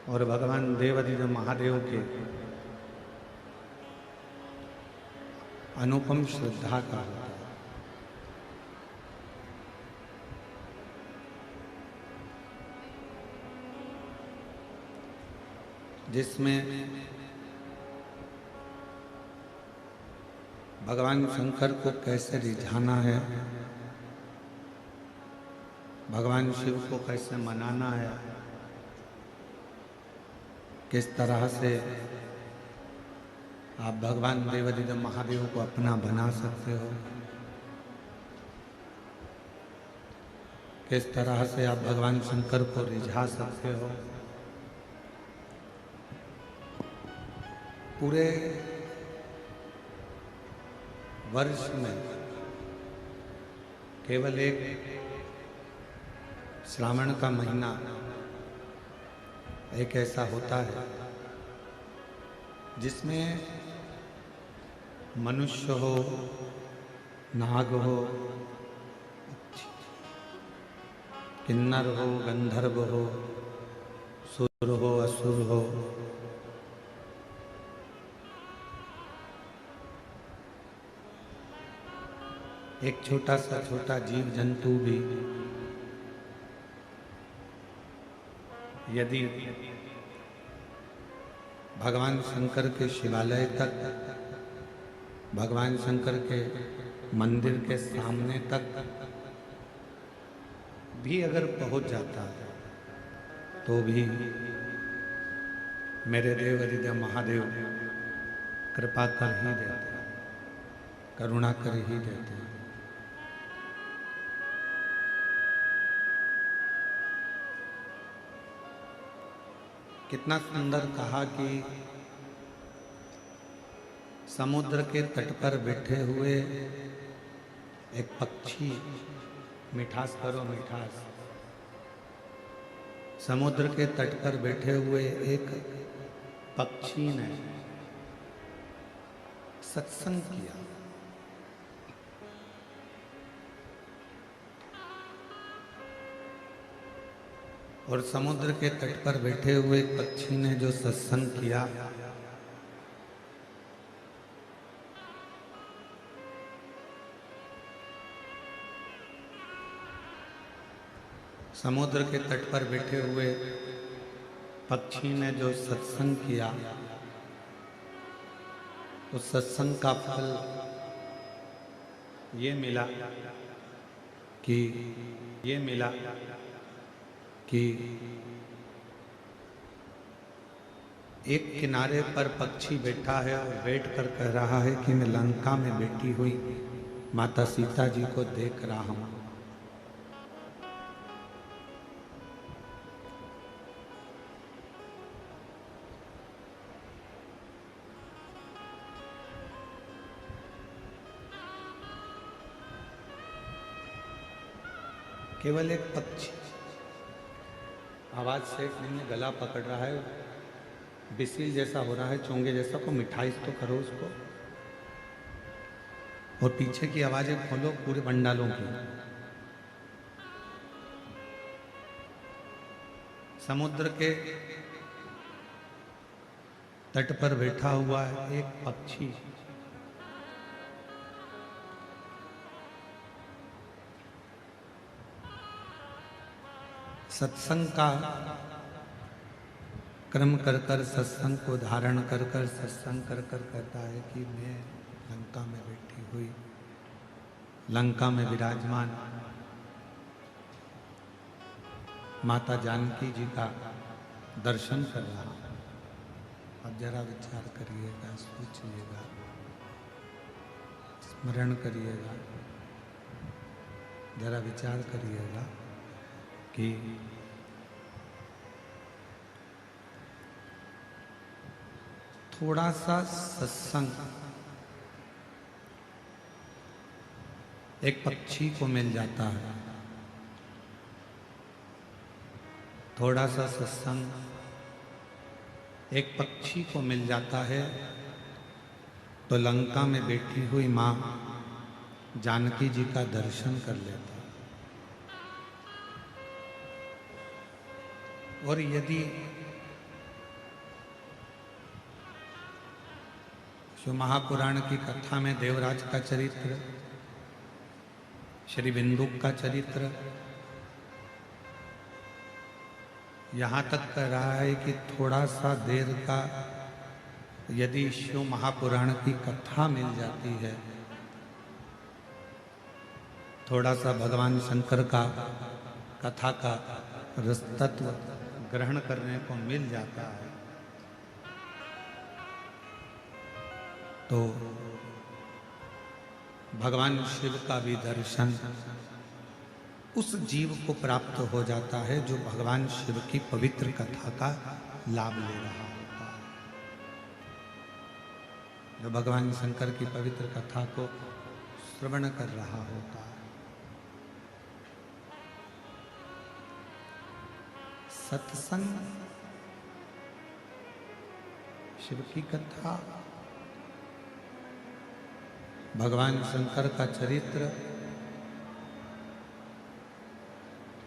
और भगवान देवाधिदेव महादेव के अनुपम श्रद्धा का होता है। जिसमें भगवान शंकर को कैसे रिझाना है, भगवान शिव को कैसे मनाना है, किस तरह से आप भगवान देवाधिदेव महादेव को अपना बना सकते हो, किस तरह से आप भगवान शंकर को रिझा सकते हो। पूरे वर्ष में केवल एक श्रावण का महीना एक ऐसा होता है जिसमें मनुष्य हो, नाग हो, किन्नर हो, गंधर्व हो, सुर हो, असुर हो, एक छोटा जीव जंतु भी यदि भगवान शंकर के शिवालय तक, भगवान शंकर के मंदिर के सामने तक भी अगर पहुंच जाता है तो भी मेरे देवाधिदेव महादेव कृपा कर ही देते हैं, करुणा कर ही देते हैं। कितना सुंदर कहा कि समुद्र के तट पर बैठे हुए एक पक्षी, मिठास करो मिठास, समुद्र के तट पर बैठे हुए एक पक्षी ने सत्संग किया। और समुद्र के तट पर बैठे हुए एक पक्षी ने जो सत्संग किया, समुद्र के तट पर बैठे हुए पक्षी ने जो सत्संग किया, उस सत्संग का फल ये मिला कि एक किनारे पर पक्षी बैठा है और बैठ कर कह रहा है कि मैं लंका में बैठी हुई माता सीता जी को देख रहा हूं। केवल एक पक्षी आवाज से नहीं, गला पकड़ रहा है, बिसिल जैसा हो रहा है, चोंगे जैसा, को मिठाई तो करो उसको, और पीछे की आवाजें खोलो पूरे पंडालों की। समुद्र के तट पर बैठा हुआ है एक पक्षी, सत्संग का क्रम कर कर, सत्संग को धारण कर कर, सत्संग कर कर कहता है कि मैं लंका में बैठी हुई, लंका में विराजमान माता जानकी जी का दर्शन कर रहा हूं। अब जरा विचार करिएगा, सोचिएगा, स्मरण करिएगा, जरा विचार करिएगा कि थोड़ा सा सत्संग एक पक्षी को मिल जाता है, थोड़ा सा सत्संग एक पक्षी को मिल जाता है तो लंका में बैठी हुई माँ जानकी जी का दर्शन कर लेता है। और यदि जो महापुराण की कथा में देवराज का चरित्र, श्री बिंदुक का चरित्र, यहाँ तक कह रहा है कि थोड़ा सा देर का यदि शिव महापुराण की कथा मिल जाती है, थोड़ा सा भगवान शंकर का कथा का रसतत्व ग्रहण करने को मिल जाता है, तो भगवान शिव का भी दर्शन उस जीव को प्राप्त हो जाता है जो भगवान शिव की पवित्र कथा का लाभ ले रहा होता है, जो भगवान शंकर की पवित्र कथा को श्रवण कर रहा होता है। सत्संग, शिव की कथा, भगवान शंकर का चरित्र,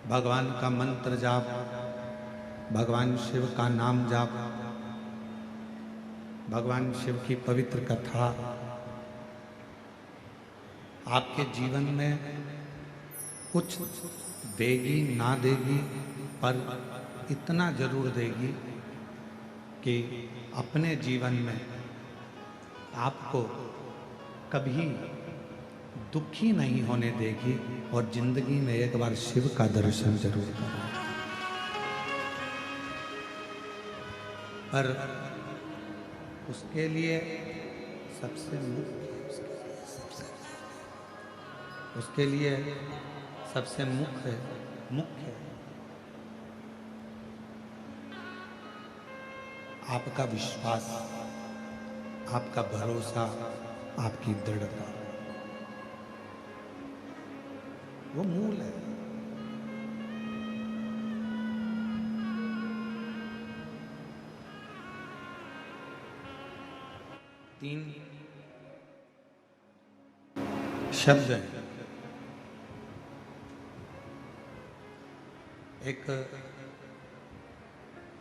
भगवान का मंत्र जाप, भगवान शिव का नाम जाप, भगवान शिव की पवित्र कथा आपके जीवन में कुछ देगी ना देगी, पर इतना जरूर देगी कि अपने जीवन में आपको कभी दुखी नहीं होने देगी और जिंदगी में एक बार शिव का दर्शन जरूर करें। पर उसके लिए सबसे मुख्य आपका विश्वास, आपका भरोसा, आपकी दृढ़ता, वो मूल है। तीन शब्द हैं, एक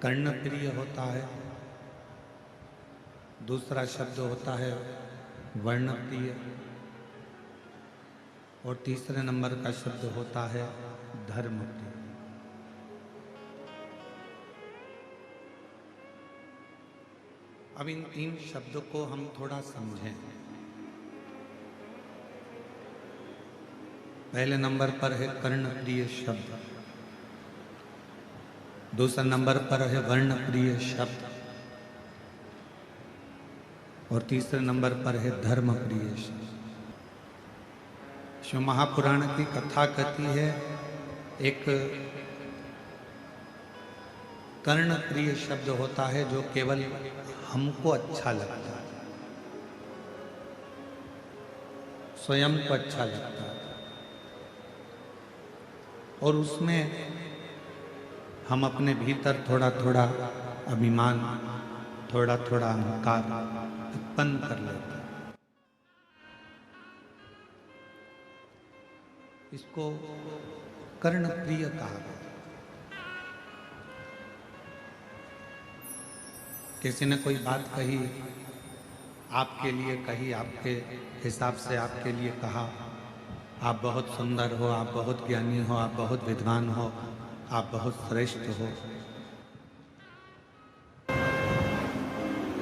कर्णप्रिय होता है, दूसरा शब्द होता है वर्णप्रिय, और तीसरे नंबर का शब्द होता है धर्मप्रिय। अब इन तीन शब्दों को हम थोड़ा समझें। पहले नंबर पर है कर्णप्रिय शब्द, दूसरे नंबर पर है वर्णप्रिय शब्द, और तीसरे नंबर पर है धर्मप्रिय शब्द। शिव महापुराण की कथा कहती है एक कर्णप्रिय शब्द होता है जो केवल हमको अच्छा लगता है, स्वयं को अच्छा लगता है, और उसमें हम अपने भीतर थोड़ा थोड़ा अभिमान, थोड़ा थोड़ा अहंकार उत्पन्न कर लेते हैं। इसको कर्णप्रिय कहा गया। किसी ने कोई बात कही, आपके लिए कही, आपके हिसाब से आपके लिए कहा, आप बहुत सुंदर हो, आप बहुत ज्ञानी हो, आप बहुत विद्वान हो, आप बहुत श्रेष्ठ हो,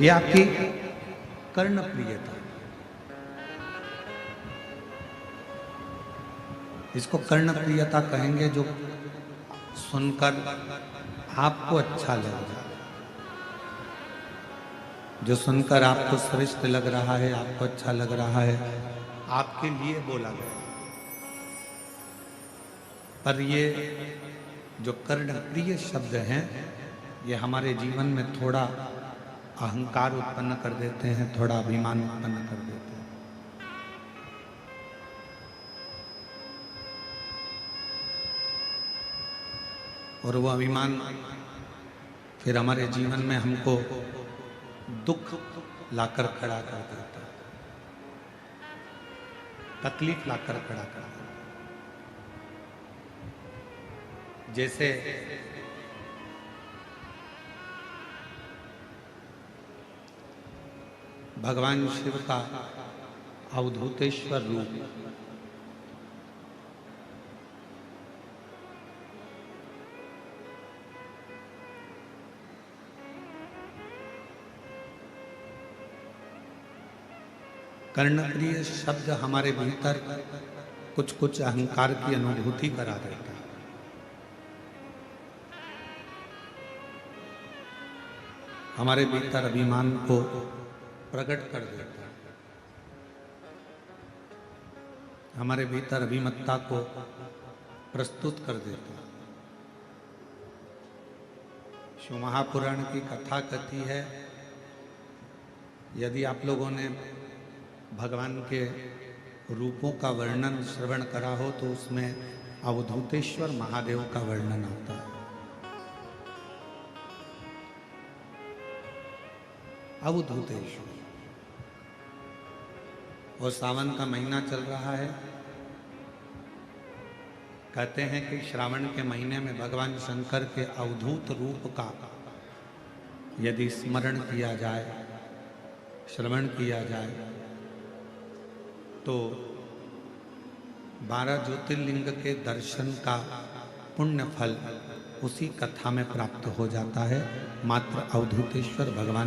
ये आपकी कर्णप्रियता। इसको कर्णप्रियता कहेंगे जो सुनकर आपको अच्छा लग रहा है, जो सुनकर आपको श्रेष्ठ लग रहा है, आपको अच्छा लग रहा है, आपके लिए बोला गया। पर ये जो कर्णप्रिय शब्द हैं, ये हमारे जीवन में थोड़ा अहंकार उत्पन्न कर देते हैं, थोड़ा अभिमान उत्पन्न कर देते हैं। और वो अभिमान फिर हमारे जीवन में हमको दुख लाकर खड़ा कर देता है, तकलीफ लाकर खड़ा कर देता है। जैसे भगवान शिव का अवधूतेश्वर रूप। कर्णप्रिय शब्द हमारे भीतर कुछ कुछ अहंकार की अनुभूति करा देता है। हमारे भीतर अभिमान को प्रकट कर देता है। हमारे भीतर अभिमत्ता को प्रस्तुत कर देता है। शिव महापुराण की कथा कहती है, यदि आप लोगों ने भगवान के रूपों का वर्णन श्रवण करा हो तो उसमें अवधूतेश्वर महादेव का वर्णन आता है। अवधूतेश्वर। और सावन का महीना चल रहा है। कहते हैं कि श्रावण के महीने में भगवान शंकर के अवधूत रूप का यदि स्मरण किया जाए, श्रवण किया जाए, तो 12 ज्योतिर्लिंग के दर्शन का पुण्य फल उसी कथा में प्राप्त हो जाता है। मात्र अवधूतेश्वर भगवान